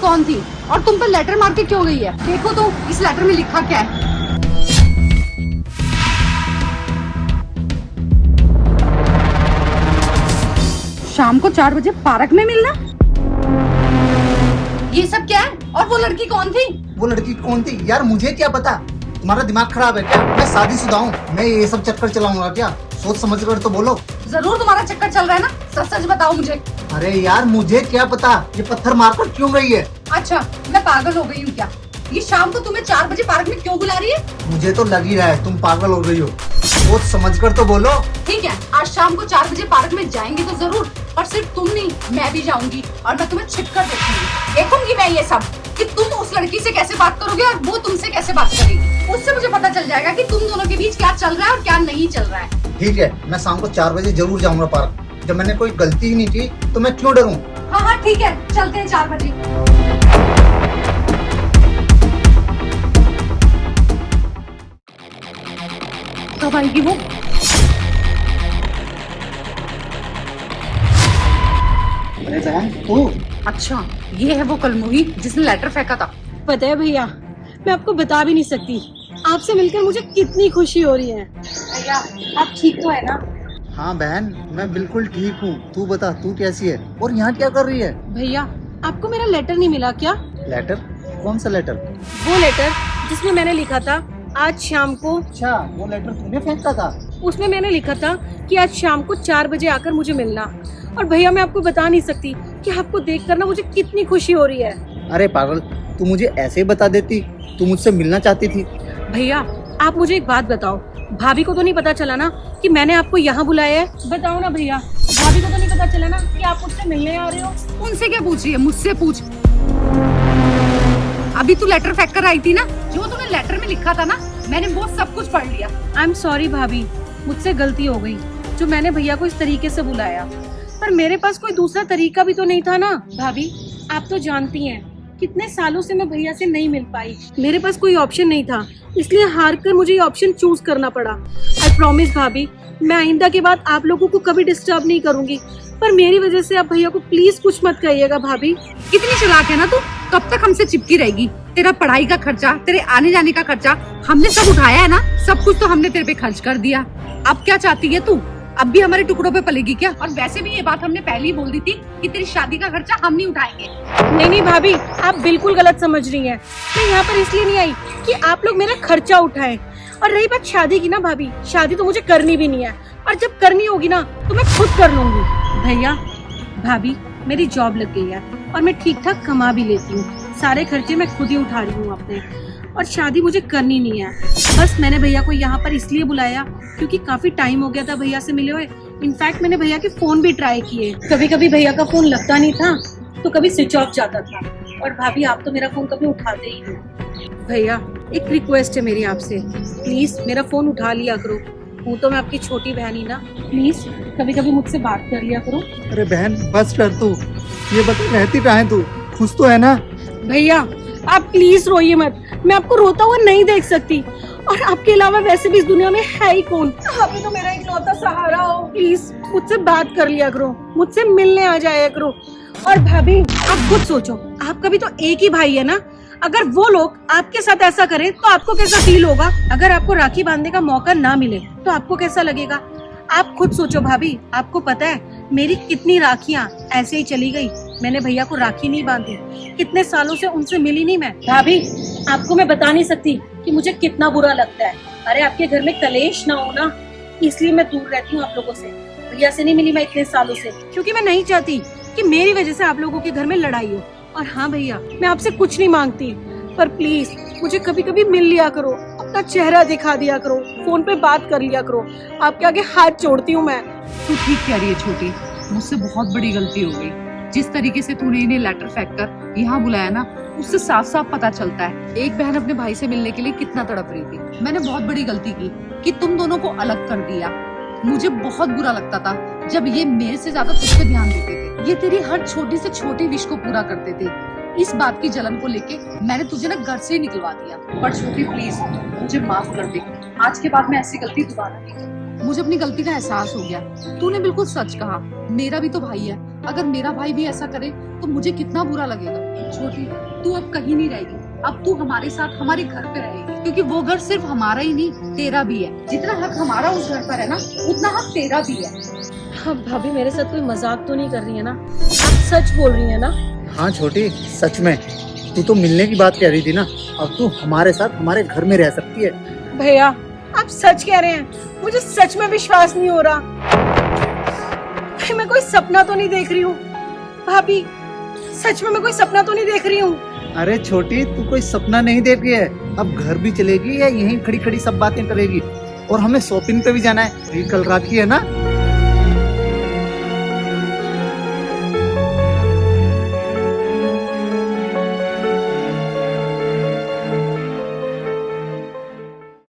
कौन थी और तुम पर लेटर मार के क्यों गई है? देखो तो इस लेटर में लिखा क्या है। शाम को 4 बजे पार्क में मिलना। ये सब क्या है? और वो लड़की कौन थी? वो लड़की कौन थी यार, मुझे क्या पता। तुम्हारा दिमाग खराब है क्या? मैं शादीशुदा हूँ, मैं ये सब चक्कर चलाऊंगा क्या? सोच समझ कर तो बोलो। जरूर तुम्हारा चक्कर चल रहा है ना, सच सच बताओ मुझे। अरे यार मुझे क्या पता ये पत्थर मारकर क्यों गई है। अच्छा, मैं पागल हो गई हूँ क्या? ये शाम को तुम्हें 4 बजे पार्क में क्यों बुला रही है? मुझे तो लग ही रहा है तुम पागल हो गई हो। सोच समझ कर तो बोलो। ठीक है, आज शाम को 4 बजे पार्क में जाएंगे तो जरूर, और सिर्फ तुम नहीं, मैं भी जाऊंगी और मैं तुम्हें छिपकर देखूंगी मैं ये सब, कि तुम उस लड़की से कैसे बात करोगे और वो तुमसे कैसे बात करेगी। उससे मुझे पता चल जाएगा कि तुम दोनों के बीच क्या चल रहा है और क्या नहीं चल रहा है। ठीक है, मैं शाम को 4 बजे जरूर जाऊंगा पार्क। जब मैंने कोई गलती ही नहीं की तो मैं क्यों डरूं? हाँ हाँ ठीक है, चलते हैं 4 बजे। कब आएगी वो? अरे बहन तू। अच्छा, ये है वो कलमुही जिसने लेटर फेंका था। पता है भैया, मैं आपको बता भी नहीं सकती, आपसे मिलकर मुझे कितनी खुशी हो रही है। भैया आप ठीक तो है ना? हाँ बहन, मैं बिल्कुल ठीक हूँ। तू बता, तू कैसी है और यहाँ क्या कर रही है? भैया आपको मेरा लेटर नहीं मिला क्या? लेटर? कौन सा लेटर? वो लेटर जिसमें मैंने लिखा था आज शाम को। अच्छा, वो लेटर तूने फेंका था? उसमें मैंने लिखा था कि आज शाम को 4 बजे आकर मुझे मिलना। और भैया मैं आपको बता नहीं सकती कि आपको देख कर ना मुझे कितनी खुशी हो रही है। अरे पागल, तू मुझे ऐसे ही बता देती। तू मुझसे मिलना चाहती थी। भैया आप मुझे एक बात बताओ, भाभी को तो नहीं पता चला ना कि मैंने आपको यहाँ बुलाया है? बताओ ना भैया, भाभी को तो नहीं पता चला ना कि आप मुझसे मिलने आ रहे हो? उनसे क्या पूछ रही है, मुझसे पूछ। अभी तू लेटर फेंक कर आई थी ना, जो तूने लेटर में लिखा था ना, मैंने वो सब कुछ पढ़ लिया। आई एम सॉरी भाभी, मुझसे गलती हो गई जो मैंने भैया को इस तरीके से बुलाया, पर मेरे पास कोई दूसरा तरीका भी तो नहीं था ना। भाभी आप तो जानती हैं कितने सालों से मैं भैया से नहीं मिल पाई, मेरे पास कोई ऑप्शन नहीं था, इसलिए हार कर मुझे ये ऑप्शन चूज करना पड़ा। आई प्रॉमिस भाभी, मैं आइंदा के बाद आप लोगों को कभी डिस्टर्ब नहीं करूंगी, पर मेरी वजह से आप भैया को प्लीज कुछ मत कहिएगा। भाभी कितनी चालाक है ना तू, कब तक हमसे चिपकी रहेगी? तेरा पढ़ाई का खर्चा, तेरे आने जाने का खर्चा हमने सब उठाया है ना, सब कुछ तो हमने तेरे पे खर्च कर दिया। अब क्या चाहती है तू? अब भी हमारे टुकड़ों पे पलेगी क्या? और वैसे भी ये बात हमने पहले ही बोल दी थी कि तेरी शादी का खर्चा हम नहीं उठाएंगे। नहीं नहीं भाभी, आप बिल्कुल गलत समझ रही हैं। मैं यहाँ पर इसलिए नहीं आई कि आप लोग मेरा खर्चा उठाएं। और रही बात शादी की ना भाभी, शादी तो मुझे करनी भी नहीं है, और जब करनी होगी ना तो मैं खुद कर लूंगी। भैया भाभी, मेरी जॉब लग गई है और मैं ठीक ठाक कमा भी लेती हूँ, सारे खर्चे मैं खुद ही उठा रही हूँ अपने, और शादी मुझे करनी नहीं है। बस मैंने भैया को यहाँ पर इसलिए बुलाया क्योंकि काफी टाइम हो गया था भैया से मिले हुए। इनफैक्ट मैंने भैया के फोन भी ट्राई किए, कभी कभी भैया का फोन लगता नहीं था तो कभी स्विच ऑफ जाता था। और भाभी आप तो मेरा फोन कभी उठाते ही नहीं। भैया एक रिक्वेस्ट है मेरी आपसे, प्लीज मेरा फोन उठा लिया करो। हूँ तो मैं आपकी छोटी बहन ही ना, प्लीज कभी कभी मुझसे बात कर लिया करो। अरे बहन बस कर तू, ये बता रहती कहाँ है तू? खुश तो है ना? भैया आप प्लीज रोइए मत, मैं आपको रोता हुआ नहीं देख सकती, और आपके अलावा वैसे भी इस दुनिया में है ही कौन? आप ही तो मेरा इकलौता सहारा हो, प्लीज मुझसे बात कर लिया करो, मुझसे मिलने आ जाया करो। और भाभी आप खुद सोचो, आपका भी तो एक ही भाई है ना, अगर वो लोग आपके साथ ऐसा करें तो आपको कैसा फील होगा? अगर आपको राखी बांधने का मौका ना मिले तो आपको कैसा लगेगा? आप खुद सोचो भाभी, आपको पता है मेरी कितनी राखियां ऐसे ही चली गई, मैंने भैया को राखी नहीं बांधी, कितने सालों से उनसे मिली नहीं मैं। भाभी आपको मैं बता नहीं सकती कि मुझे कितना बुरा लगता है। अरे आपके घर में कलेश ना हो ना, इसलिए मैं दूर रहती हूँ आप लोगों से। भैया से नहीं मिली मैं इतने सालों से, क्योंकि मैं नहीं चाहती कि मेरी वजह से आप लोगों के घर में लड़ाई हो। और हाँ भैया, मैं आपसे कुछ नहीं मांगती, पर प्लीज मुझे कभी कभी मिल लिया करो, अपना चेहरा दिखा दिया करो, फोन पे बात कर लिया करो, आपके आगे हाथ जोड़ती हूँ मैं। तू ठीक कह रही है छोटी, मुझसे बहुत बड़ी गलती हो गई। जिस तरीके से तूने इन्हें लेटर फेंक कर यहाँ बुलाया ना, उससे साफ साफ पता चलता है एक बहन अपने भाई से मिलने के लिए कितना तड़प रही थी। मैंने बहुत बड़ी गलती की कि तुम दोनों को अलग कर दिया। मुझे बहुत बुरा लगता था जब ये मेरे से ज्यादा तुझ पे ध्यान देते थे, ये तेरी हर छोटी से छोटी विश को पूरा करते थे। इस बात की जलन को लेके मैंने तुझे ना घर से ही निकलवा दिया। पर छोटी प्लीज मुझे माफ कर दे, आज के बाद मैं ऐसी गलती दोबारा नहीं करूंगी। मुझे अपनी गलती का एहसास हो गया। तूने बिल्कुल सच कहा, मेरा भी तो भाई है, अगर मेरा भाई भी ऐसा करे तो मुझे कितना बुरा लगेगा। छोटी, तू अब कहीं नहीं रहेगी, अब तू हमारे साथ हमारे घर पे रहेगी, क्योंकि वो घर सिर्फ हमारा ही नहीं तेरा भी है। जितना हक हमारा उस घर पर है ना, उतना हक तेरा भी है। हाँ भाभी, मेरे साथ कोई मजाक तो नहीं कर रही है ना? आप सच बोल रही है ना? हाँ छोटी, सच में तू तो मिलने की बात कह रही थी ना, अब तू हमारे साथ हमारे घर में रह सकती है। भैया, आप सच कह रहे हैं? मुझे सच में विश्वास नहीं हो रहा। भाई, मैं कोई सपना तो नहीं देख रही हूँ? भाभी, सच में मैं कोई सपना तो नहीं देख रही हूँ? अरे छोटी, तू कोई सपना नहीं देख रही है। अब घर भी चलेगी या यहीं खड़ी खड़ी सब बातें करेगी। और हमें शॉपिंग पे भी जाना है, कल राखी है ना।